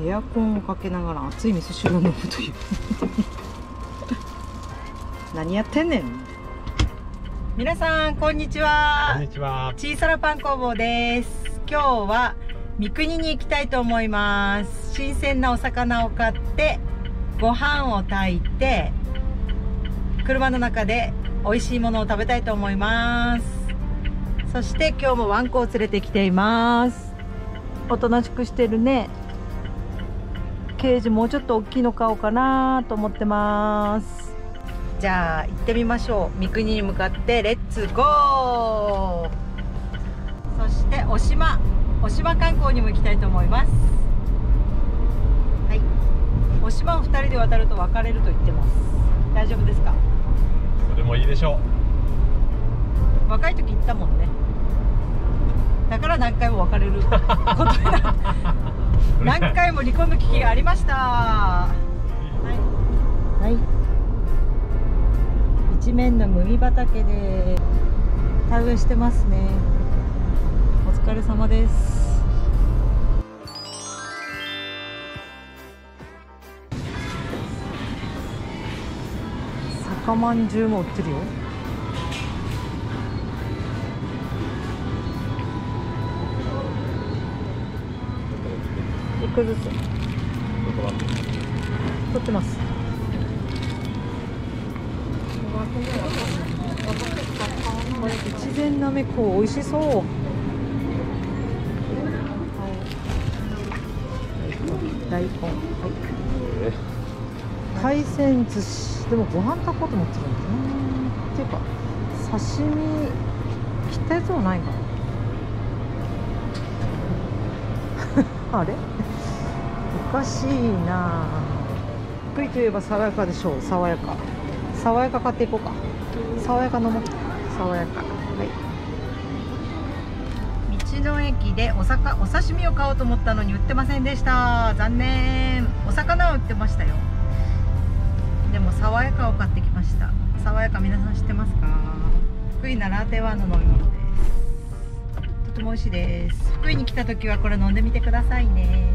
エアコンをかけながら熱い味噌汁を飲むという何やってんねん。皆さんこんにちは。こんにちは。小さなパン工房です。今日は三国に行きたいと思います。新鮮なお魚を買ってご飯を炊いて車の中で美味しいものを食べたいと思います。そして今日もワンコを連れてきています。おとなしくしてるね。ケージもうちょっと大きいの買おうかなと思ってます。じゃあ行ってみましょう。三国に向かってレッツゴー。そしてお島観光にも行きたいと思います。はい、お島を2人で渡ると別れると言ってます。大丈夫ですか？それもいいでしょう。若い時行ったもんね。だから何回も別れることになる何回も離婚の危機がありました。はい、はい、一面の麦畑で田植えしてますね。お疲れ様です。酒まんじゅうも売ってるよ。1個ずつ取ってます。越前なめこ美味しそう。大根、はい、海鮮寿司。でもご飯炊こうと思ってるんだね。っていうか刺身切ったやつもないかなあれおかしいな。福井といえば爽やかでしょう。爽やか買っていこうか。爽やか飲もう。爽やか。はい。道の駅でお刺身を買おうと思ったのに売ってませんでした。残念。お魚は売ってましたよ。でも爽やかを買ってきました。爽やか皆さん知ってますか？福井ならではの飲み物です。とても美味しいです。福井に来た時はこれ飲んでみてくださいね。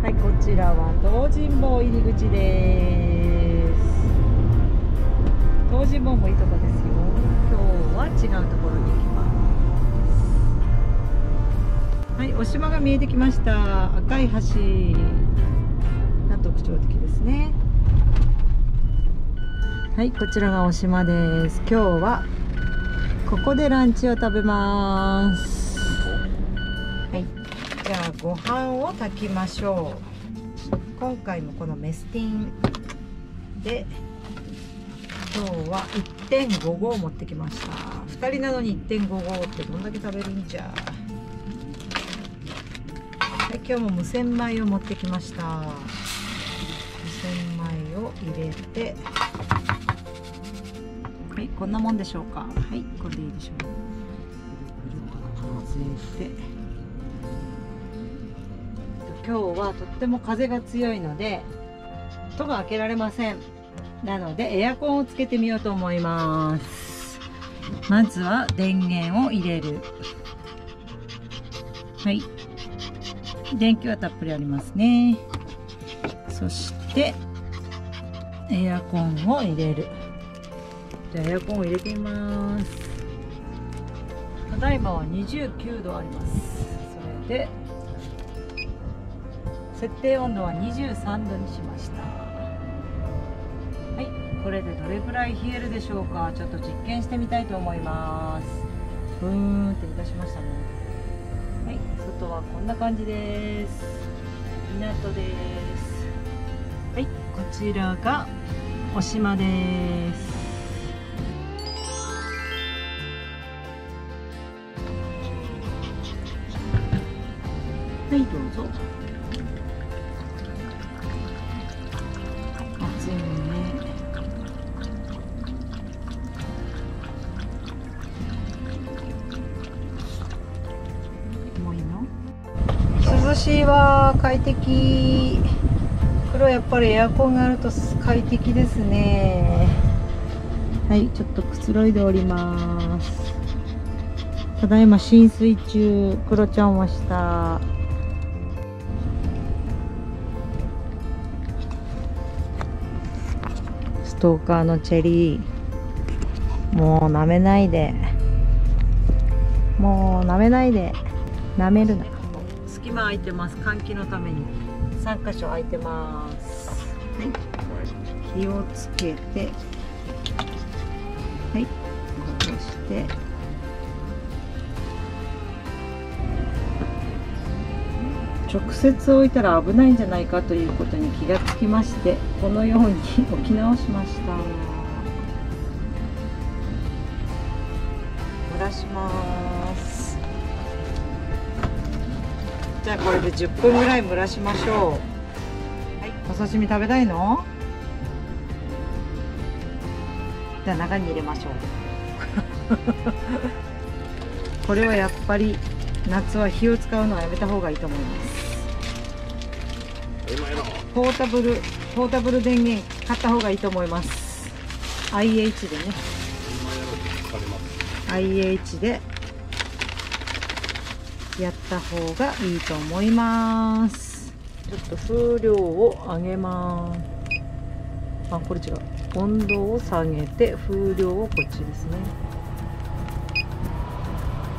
はい、こちらは東尋坊入り口です。東尋坊もいいとこですよ。今日は違うところに行きます。はい、お島が見えてきました。赤い橋が特徴的ですね。はい、こちらがお島です。今日はここでランチを食べます。はい、じゃあご飯を炊きましょう。今回もこのメスティンで今日は 1.5 合を持ってきました。2人なのに 1.5 合ってどんだけ食べるんじゃ。はい、今日も無洗米を持ってきました。無洗米を入れて、はい、こんなもんでしょうか。はい、これでいいでしょう。ぐるぐると混ぜて、今日はとっても風が強いので戸が開けられません。なのでエアコンをつけてみようと思います。まずは電源を入れる。はい、電気はたっぷりありますね。そしてエアコンを入れる。じゃあエアコンを入れてみます。ただいまは29度あります。それで設定温度は23度にしました。はい、これでどれくらい冷えるでしょうか。ちょっと実験してみたいと思います。ブーンっていたしましたね。はい、外はこんな感じです。港です。はい、こちらがお島です。はい、どうぞ。暑いね。もういいの？涼しいわ、快適。黒やっぱりエアコンがあると快適ですね。はい、ちょっとくつろいでおります。ただいま浸水中。クロちゃんは下。ストーカーのチェリー、もう舐めないで、もう舐めないで、舐めるな。隙間空いてます。換気のために3箇所空いてます。はい、気をつけて、はい、そして直接置いたら危ないんじゃないかということに気がつきまして、このように置き直しました。蒸らします。じゃあこれで10分ぐらい蒸らしましょう。はい、お刺身食べたいの？じゃあ中に入れましょう。これはやっぱり夏は火を使うのはやめた方がいいと思います。ポータブル電源買った方がいいと思います。 IH でね、IH でやった方がいいと思います。ちょっと風量を上げます。あ、これ違う、温度を下げて風量をこっちですね。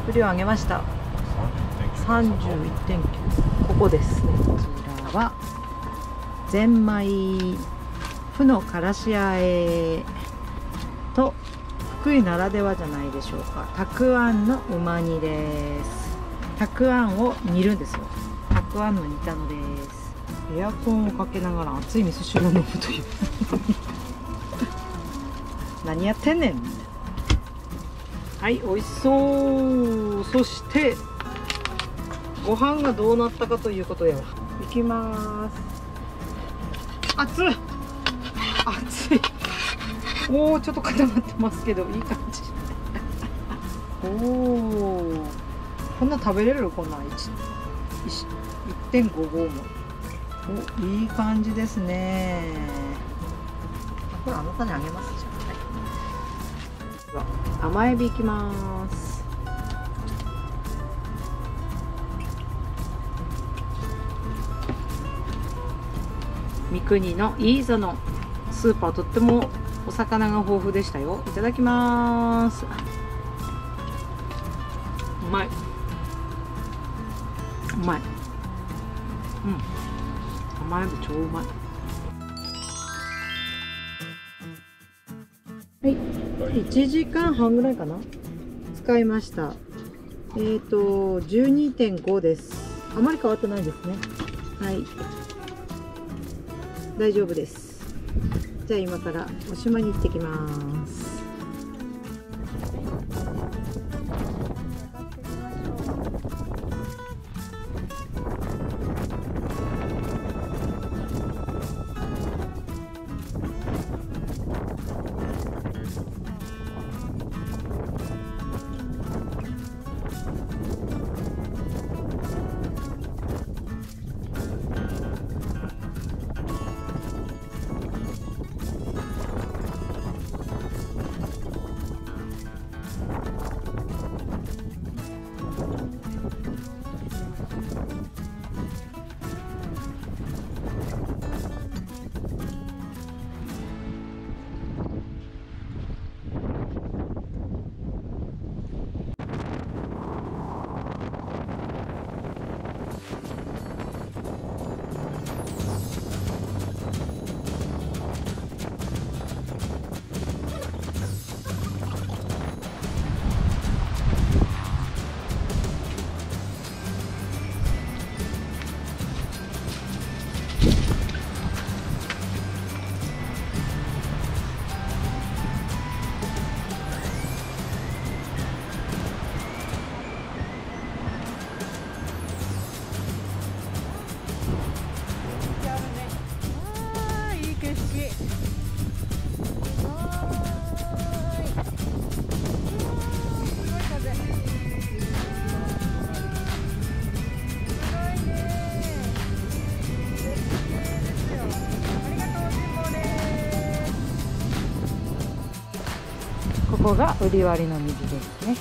風量上げました。31.9、ここですね。こちらはゼンマイ麩のからしあえと、福井ならではじゃないでしょうか、たくあんのうま煮です。たくあんを煮るんですよ。たくあんの煮たのです。エアコンをかけながら熱い味噌汁を飲むという何やってんねん。はい、美味しそう。そしてご飯がどうなったかということやわ。いきます。熱い熱い。おお、ちょっと固まってますけどいい感じ。おお、こんな食べれる？こんな 1.5 合も。お、いい感じですね。これあなたにあげます。じゃあ、甘エビいきます。三国のいいぞのスーパー、とってもお魚が豊富でしたよ。いただきます。うまい、うまい。うん、甘エビ超うまい。はい、1時間半ぐらいかな、使いました。12.5 です。あまり変わってないですね。はい、大丈夫です。じゃあ今からおしまいに行ってきます。ここが売り割りの水ですね。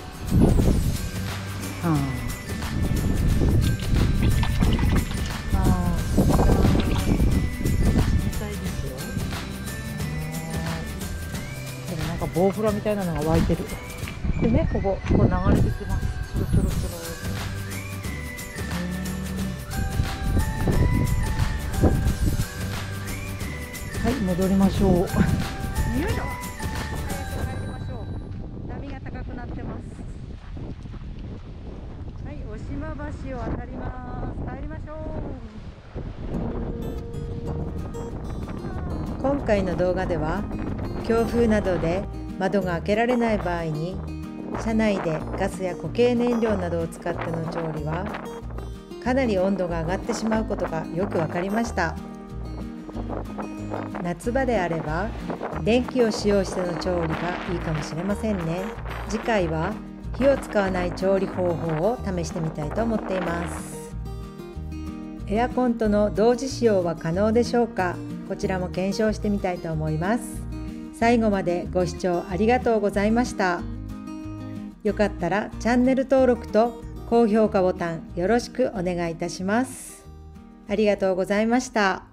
棒風呂みたいなのが湧いてる。でね、ここ流れてきます。スルスルスル。はい、戻りましょう。よいしょ。上がりましょう。波が高くなってます。はい、渡島橋を渡ります。帰りましょう。今回の動画では、強風などで窓が開けられない場合に、車内でガスや固形燃料などを使っての調理は、かなり温度が上がってしまうことがよく分かりました。夏場であれば電気を使用しての調理がいいかもしれませんね。次回は火を使わない調理方法を試してみたいと思っています。エアコンとの同時使用は可能でしょうか。こちらも検証してみたいと思います。最後までご視聴ありがとうございました。よかったらチャンネル登録と高評価ボタンよろしくお願いいたします。ありがとうございました。